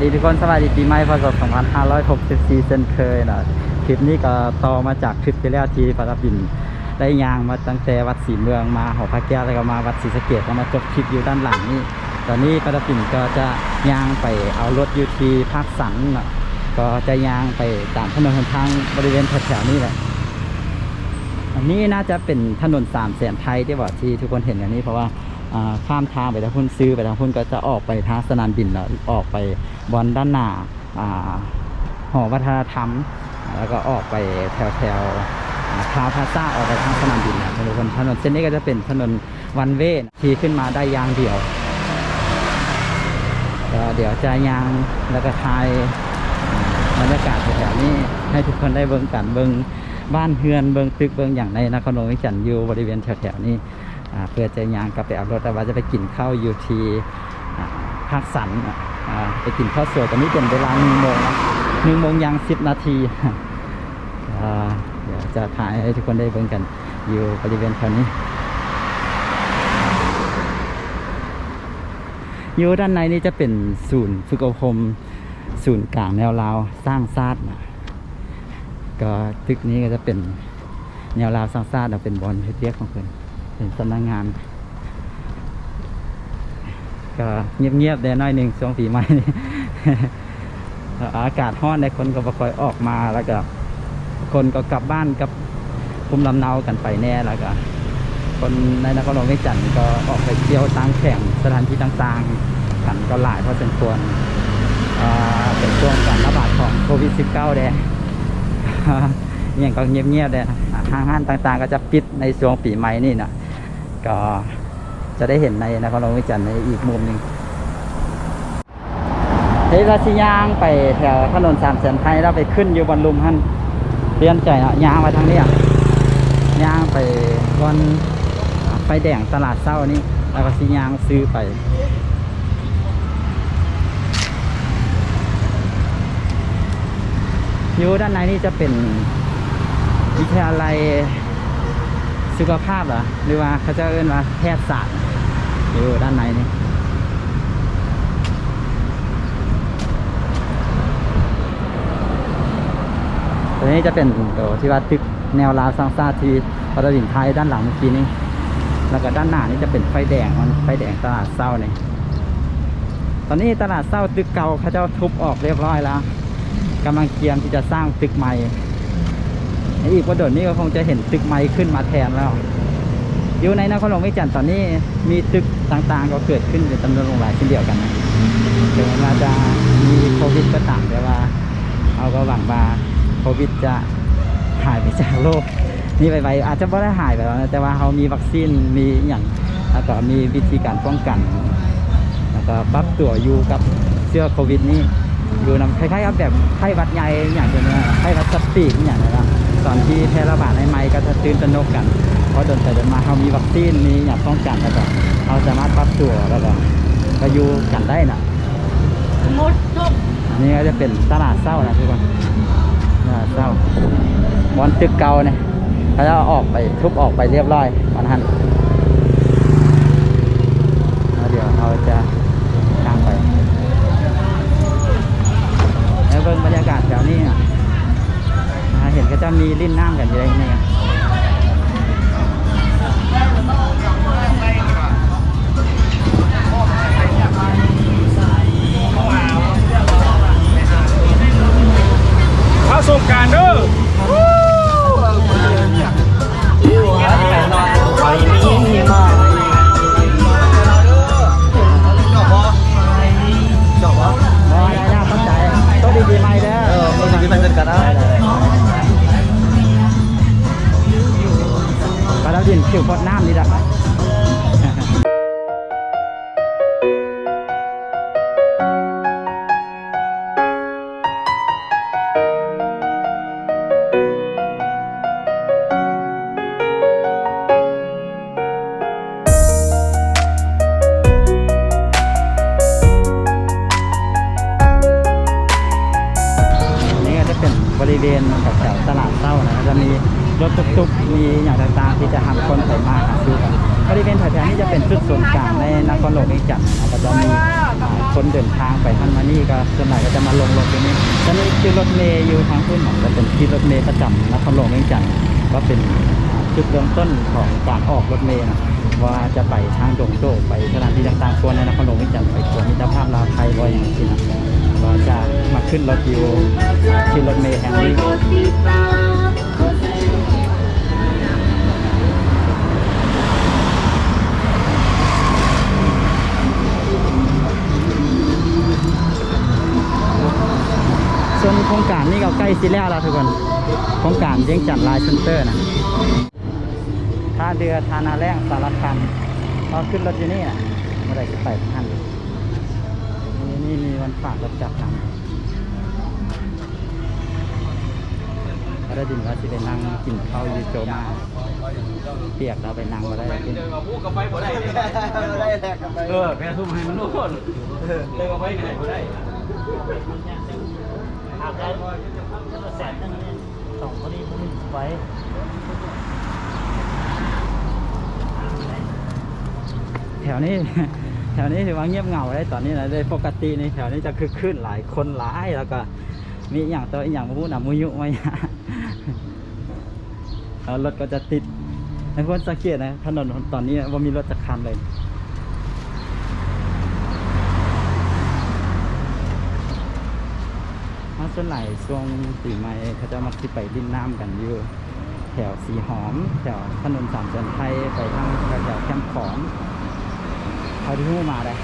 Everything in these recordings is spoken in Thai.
ดีทุกคนสวัสดีปีใหม่พศ2564เช่นเคยนะคลิปนี้ก็ต่อมาจากคลิปที่แล้วที่ปาราบินได้ยางมาตั้งแต่วัดศรีเมืองมาหอพระแก้วแล้วก็มาวัดศรีสะเกษแล้วมาจบคลิปอยู่ด้านหลังนี่ตอนนี้ปาราบินก็จะยางไปเอารถยูทีภาคสันนะก็จะยางไปตามถนนหนทางบริเวณแถวๆนี้แหละอันนี้น่าจะเป็นถนน300,000ไทยที่บอกที่ทุกคนเห็นกันนี้เพราะว่าข้ามทางไปทางพุ่นซื้อไปทางพุ่นก็จะออกไปทางสนามบินแล้วออกไปบอนด้านหน้าหอวัฒนธรรมแล้วก็ออกไปแถวทาวพาซ่าออกไปทางสนามบินนะทุกคนถนนเส้นนี้ก็จะเป็นถนนวันเวย์ที่ขึ้นมาได้ยางเดียวเดี๋ยวจะยางแล้วก็ถ่ายบรรยากาศแถวนี้ให้ทุกคนได้เบิ่งกันเบิ่งบ้านเฮือนเบิ่งตึกเบิ่งอย่างในนครหลวงวิจันทร์อยู่บริเวณแถวๆนี้เพื่อจะยางกลับไปเอารถแต่ว่าจะไปกินข้าวอยู่ที่ภาคสันไปกินข้าวสวยตอนนี้เป็นเวลา1 โมงยัง10 นาทีเดี๋ยวจะถ่ายให้ทุกคนได้เบิ่งกันอยู่บริเวณแถวนี้อยู่ด้านในนี้จะเป็นศูนย์ฝึกอบรมศูนย์กลางแนวราวสร้างชาติก็ตึกนี้ก็จะเป็นแนวราวสร้างชาติเป็นบอลเทียบของเพื่อนเป็นสำนักงานก็เงียบๆได้น้อยหนึ่งช่วงปีใหม่ อากาศร้อนในคนก็ค่อยออกมาแล้วก็คนก็กลับบ้านกับภูมิลำเนากันไปแน่แล้วก็คนในนครหลวงวิจันทร์ก็ออกไปเที่ยวต่างแข่งสถานที่ต่างๆกันก็หลายพอสมควรเป็นช่วงการระบาดของโควิด -19 แดอย่างก็เงียบๆเลยห้างต่างๆก็จะปิดในช่วงปีใหม่นี่นะก็จะได้เห็นในนครหลวงวิจันทร์ในอีกมุมหนึ่งเฮ้ยราชยางไปแถวถนน300,000ไทยแล้วไปขึ้นอยู่บนลุมท่านเปลี่ยนใจนะยางมาทางนี้ยางไปบนไฟแดงตลาดเศร้านี่แล้วก็สิยางซื้อไปอยู่ด้านในนี่จะเป็นวิทยาลัยสุขภาพเหรอหรือว่าเขาจะเรียกว่าแพทยศาสตร์อยู่ด้านในนี่ตัวนี้จะเป็นตัวที่ว่าตึกแนวราวสร้างชาติที่ปราบินไทยด้านหลังเมื่อกี้นี้แล้วก็ด้านหน้านี่จะเป็นไฟแดงไฟแดงตลาดเศร้านี่ตอนนี้ตลาดเศร้าตึกเก่าเขาจะทุบออกเรียบร้อยแล้วกำลังเตรียมที่จะสร้างตึกใหม่อีกประเดี๋ยวนี้ก็คงจะเห็นตึกใหม่ขึ้นมาแทนแล้วอยู่ในนครหลวงวิจันทร์ตอนนี้มีตึกต่างๆก็เกิดขึ้นเป็นจำนวนหลายเช่นเดียวกันนะถึงแม้ว่าจะมีโควิดก็ตามแต่ว่าเราก็หวังว่าโควิดจะหายไปจากโลกนี่ไปอาจจะไม่ได้หายไปแล้วนะแต่ว่าเขามีวัคซีนมีอย่างแล้วก็มีวิธีการป้องกันแล้วก็ปรับตัวอยู่กับเชื้อโควิดนี้อยู่นำคล้ายๆกับแบบไข้หวัดใหญ่อย่างเดียวนะไข้หวัดสปีกอย่างนั้นนะตอนที่แพร่ระบาดในไม้ก็จะตื่นตระหนกกันเพราะเดินไปเดินมาเขามีวัคซีนมีอย่างป้องกันแล้วก็เขาสามารถปรับตัวแล้วก็อยู่กันได้นะอันนี้ก็จะเป็นตลาดเศร้านะทุกคนตลาดเศร้าบอนตึกเก่าเนี่ยเขาจะออกไปทุบออกไปเรียบร้อยวันหันแล้วเดี๋ยวเราจะทางไปแล้วเบิ่งบรรยากาศแถวนี้เห็นก็จะมีลิ้นน้ำกันอยู่ในนี้เข้าสงการเด้อดินผิวพดน้ำนี่แหละนี่ก็จะเป็นบริเวณแถวตลาดเศร้านะจะมีรถตุกๆมีอย่างต่างๆที่จะทำคนไปมาหาซื้อกันบริเวณแถวๆนี้จะเป็นจุดศูนย์กลางในนครหลวงวิจันทร์ก็จะมี คนเดินทางไปท่านมานี่ก็ส่วนใหญ่ก็จะมาลงรถตรงนี้จะมีคือรถเมย์อยู่ทางขึ้นจะเป็นที่รถเมย์ประจำนครหลวงเวียงจันทร์ก็เป็นจุดเริ่มต้นของการออกรถเมย์นะว่าจะไปทางดงโต้ไปสถานที่ต่างๆควรในนครหลวงเวียงจันทร์ไปควรมิตรภาพลาวไทยบ่อยอย่างนี้นะก็จะมาขึ้นรถอยู่ที่รถเมย์แห่งนี้ส่วนโครงการนี้ก็ใกล้สิแล้วทุกคนโครงการเวียงจันทร์ไลน์เซ็นเตอร์นะท่าเรือทานาแรงสารคามเราขึ้นรถอยู่นี่นะเมื่อไรจะไปท่านนี่มีวันฝากรถจักรทางพระดินว่าจะไปนั่งกินข้าวยูโจมาเปียกเราไปนั่งมาได้กินพูดกับไฟบ่ได้แค่ทุ่มให้มันนู่นเดินกับไฟไหนบ่ได้อาบได้แสนนึงเนี่ยสองคนนี้ผมไว้แถวนี้ถือว่าเงียบเหงาได้ตอนนี้นะเลยปกติในแถวนี้จะคึกคืนหลายคนหลายแล้วก็มีอย่างตัวอย่างมาพูดนะมุยุไม่รถก็จะติดในคนสังเกตนะถนนตอนนี้ว่ามีรถจักรคันเลยส่วนไหนช่วงปีใหม่เขาจะมาที่ไปดินน้ำกันอยู่แถวสีหอมแถวถนนสามเส้นไทยไปทางแถวแคมป์ขอนเขาที่หู้มาเลย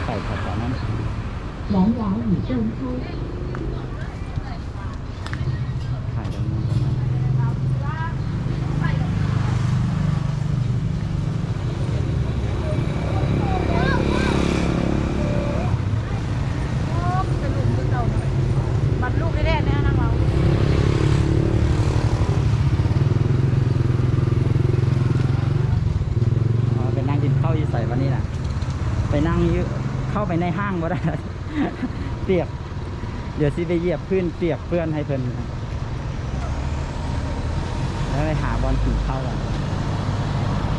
ไปแถวนั้นถ่ายตรงนี้ตรงนั้นลูกแรกเนี่ยนะเราไปนั่งกินข้าวยี่ใส่วันนี้นะไปนั่งเข้าไปในห้างก็ได้ เปียกเดี๋ยวสิไปเหยียบพื้นเปียกเพื่อนให้เพื่อนแล้วไปหาบอลกินข้าวกัน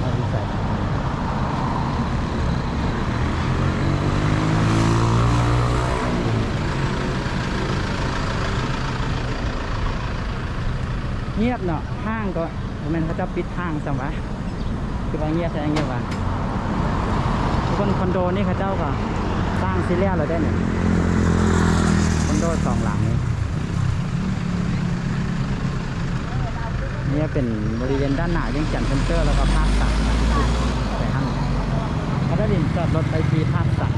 ข้าวยี่ใส่เงียบเนาะห้างก็มันเขาจะปิดห้างจังวะคือว่าเงียบใช่ไหมเงียบวะคนคอนโดนี่เขาเจ้าก็สร้างซีเรียลเราได้เนี่ยคอนโด2 หลังนี่เป็นบริเวณด้านหน้าเวียงจันทร์เซ็นเตอร์แล้วก็ภาคต่างไปห้างเขาได้ดินจอดรถไปที่ภาคต่าง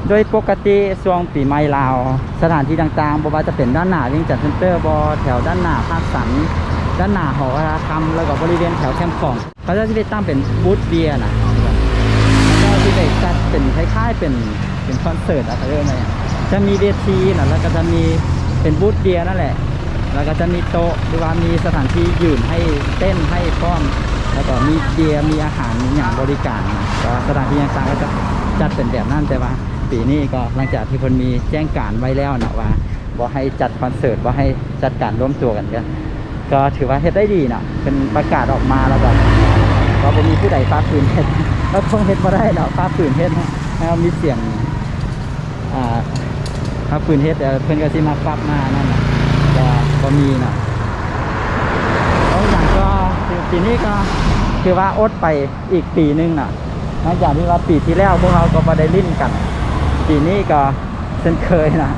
โดยปกติช่วงปีใหม่ลาวสถานที่ต่างๆบ่ว่าจะเป็นด้านหน้าเวียงจันทร์เซ็นเตอร์บแถวด้านหน้าภาคสันด้านหน้าหอวัฒนธรรมแล้วก็บริเวณแถวแคมป์ของเขาจะไปตั้งเป็นบูธเบียร์นะแล้วก็ที่ไปจัดเป็นคล้ายๆเป็นคอนเสิร์ตอะไรเรื่องอะไรจะมีเวทีนะแล้วก็จะมีเป็นบูธเบียร์นั่นแหละแล้วก็จะมีโต๊ะหรือว่ามีสถานที่ยืนให้เต้นให้ฟ้อนแล้วก็มีเบียร์มีอาหารมีอย่างบริการนะก็สถานที่ต่างๆก็จะจัดเป็นแบบนั้นแต่ว่าปีนี้ก็หลังจากที่คนมีแจ้งการไว้แล้วนะว่าบ่ให้จัดคอนเสิร์ตบ่ให้จัดการร่วมตัวกันก็ถือว่าเฮ็ดได้ดีนะเป็นประกาศออกมาแล้วก็บ่มีผู้ใดฟ้าฝืนเฮ็ดแล้วคงเฮ็ดบ่ได้เนาะฟ้าฝืนเฮ็ดนะมีเสียงฟ้าฝืนเฮ็ดเพิ่นก็สิมาปรับมานั่นน่ะก็บ่มีนะแล้วอย่างก็ปีนี้ก็คือว่าอดไปอีกปีนึงน่ะหลังจากที่ว่าปีที่แล้วพวกเราก็บ่ได้ลิ้นกันปีนี้ก็เช่นเคยนะ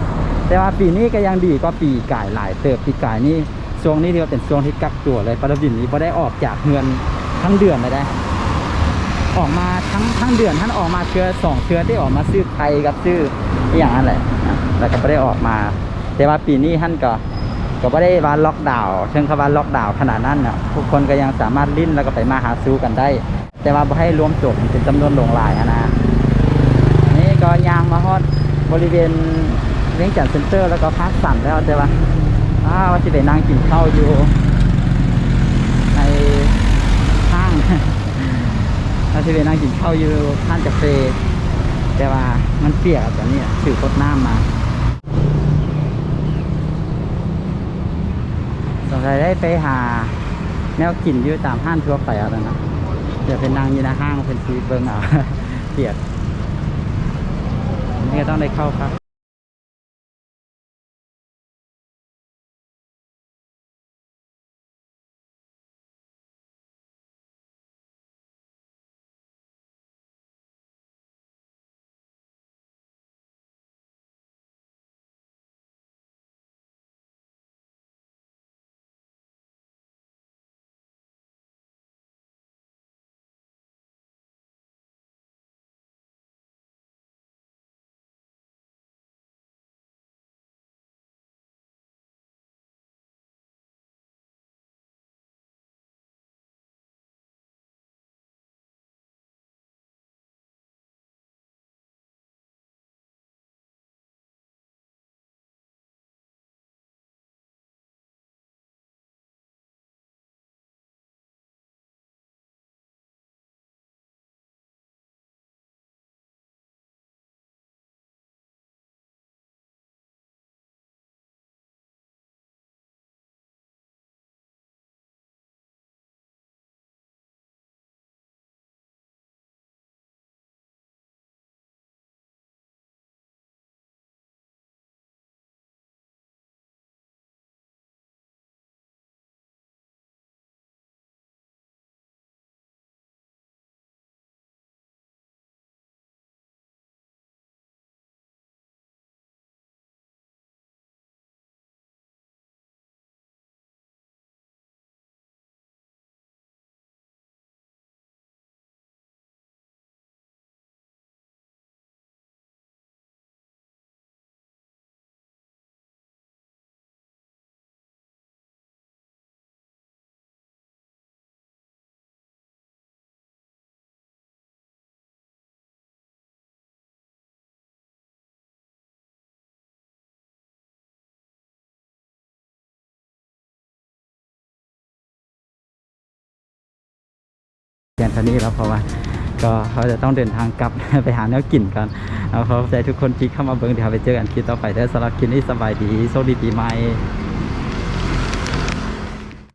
แต่ว่าปีนี้ก็ยังดีกว่าปีกายหลายเติบปีกายนี้ช่วงนี้เดียวเป็นช่วงที่กักตัวเลยปรบินนี้พอได้ออกจากเฮือนทั้งเดือนเลยได้ออกมาทั้งเดือนท่านออกมาเชื้อ2 เชื้อที่ออกมาซื้อไทยกับซื้ออย่างนั้นแหละแล้วก็ไม่ได้ออกมาแต่ว่าปีนี้ท่านก็ไม่ได้ว่าล็อกดาวน์เชิงคำว่าล็อกดาวน์ขนาดนั้นน่ะทุกคนก็ยังสามารถลิ้นแล้วก็ไปมาหาซื้อกันได้แต่ว่าให้รวมจบเป็นจำนวนหลงหลายนะนี่ก็ยางมาฮอดบริเวณเวียงจันทร์เซ็นเตอร์แล้วก็ภาคสันแล้วแต่ว่าว่าจะไปนั่งกินข้าวอยู่ในห้างว่าจะไปนั่งกินข้าวอยู่ห้างกาแฟแต่ว่ามันเปียกตอนนี้ถือพดน้ำมา งสัยได้ไปหาแนวกินอยู่ตามห้างทั่วไปเอาแล้วนะเดี๋ยวเป็นนางอยู่ในห้างเป็นชีเบิ้งเอา เปียกนี่ก็ต้องได้เข้าครับเพียงเท่านี้แล้วเพราะว่าก็เขาจะต้องเดินทางกลับ ไปหาแนวกินกันเอาเขาใจทุกคนที่เข้ามาเบิ้งเดี๋ยวเราไปเจอกันคลิปต่อไปเด้อสำหรับคลิปนี้สบายดีโชคดีปีใหม่